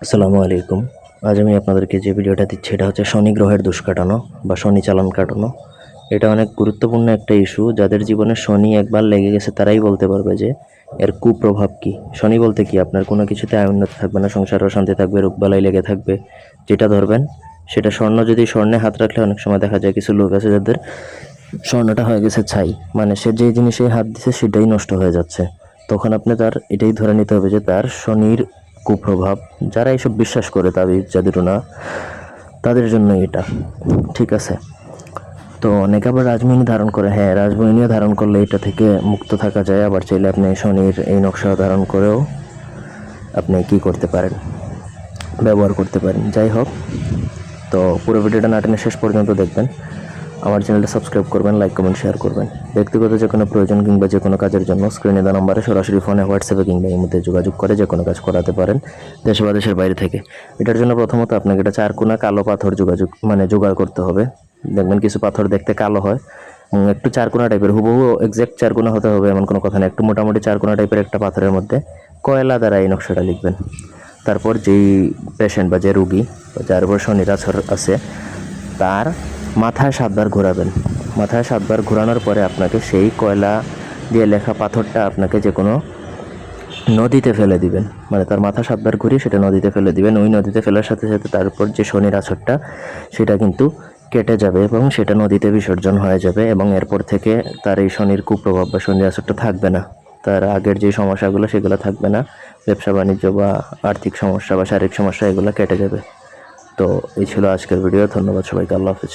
আসসালামু আলাইকুম। আজ আমি আপনাদেরকে যে ভিডিওটা দিচ্ছি এটা হচ্ছে শনি গ্রহের দোষ কাটানো বা শনি চালান কাটানো। এটা অনেক গুরুত্বপূর্ণ একটা ইস্যু। যাদের জীবনে শনি একবার লেগে গেছে তারাই বলতে পারবে যে এর কুপ্রভাব কী। শনি বলতে কি আপনার কোনো কিছুতে আয় উন্নতি থাকবে না, সংসারে অশান্তি থাকবে, রোগবালাই লেগে থাকবে। যেটা ধরবেন সেটা স্বর্ণ, যদি স্বর্ণে হাত রাখলে অনেক সময় দেখা যায় কিছু লোক আছে যাদের স্বর্ণটা হয়ে গেছে ছাই, মানে সে যেই জিনিসে হাত দিছে সেটাই নষ্ট হয়ে যাচ্ছে। তখন আপনি তার এটাই ধরে নিতে হবে যে তার শনির কুপ্রভাব। যারা এইসব বিশ্বাস করে তাবিজ জাদুটোনা তাদের জন্য এটা ঠিক আছে। তো অনেকে আবার রাজমণি ধারণ করে, হ্যাঁ রাজমণিও ধারণ করলে এটা থেকে মুক্ত থাকা যায়। আবার চাইলে আপনি শনির এই নকশা ধারণ করেও আপনি কি করতে পারেন, ব্যবহার করতে পারেন। যাই হোক, তো পুরো ভিডিওটা না টেনে শেষ পর্যন্ত দেখবেন। আমার চ্যানেলটা সাবস্ক্রাইব করবেন, লাইক কমেন্ট শেয়ার করবেন। ব্যক্তিগত যে কোনো প্রয়োজন কিংবা যে কোনো কাজের জন্য স্ক্রিনে দেওয়া নম্বরে সরাসরি ফোনে, হোয়াটসঅ্যাপে কিংবা এই মধ্যে যোগাযোগ করে যে কোনো কাজ করাতে পারেন দেশে বা দেশের বাইরে থেকে। এটার জন্য প্রথমত আপনাকে এটা চারকোনা কালো পাথর জোগাড় করতে হবে। দেখবেন কিছু পাথর দেখতে কালো হয়, একটু চারকোনা টাইপের, হুবহু এক্স্যাক্ট চারকোনা হতে হবে এমন কোনো কথা নেই, একটু মোটামুটি চারকোনা টাইপের একটা পাথরের মধ্যে কয়লা দ্বারা এই নকশাটা লিখবেন। তারপর যেই পেশেন্ট বা যে রুগী যার উপর শনির আছর আছে তার মাথায় 7বার ঘোরাবেন। মাথায় 7বার ঘোরানোর পরে আপনাকে সেই কয়লা দিয়ে লেখা পাথরটা আপনাকে যে কোনো নদীতে ফেলে দিবেন। মানে তার মাথা 7বার ঘুরিয়ে সেটা নদীতে ফেলে দিবেন। ওই নদীতে ফেলার সাথে সাথে তার উপর যে শনির আছরটা সেটা কিন্তু কেটে যাবে এবং সেটা নদীতে বিসর্জন হয়ে যাবে, এবং এরপর থেকে তার এই শনির কুপ্রভাব বা শনির আছরটা থাকবে না। তার আগের যে সমস্যাগুলো সেগুলো থাকবে না, ব্যবসা বাণিজ্য বা আর্থিক সমস্যা বা শারীরিক সমস্যা এগুলো কেটে যাবে। তো এই ছিল আজকের ভিডিও। ধন্যবাদ সবাইকে। আল্লাহ হাফেজ।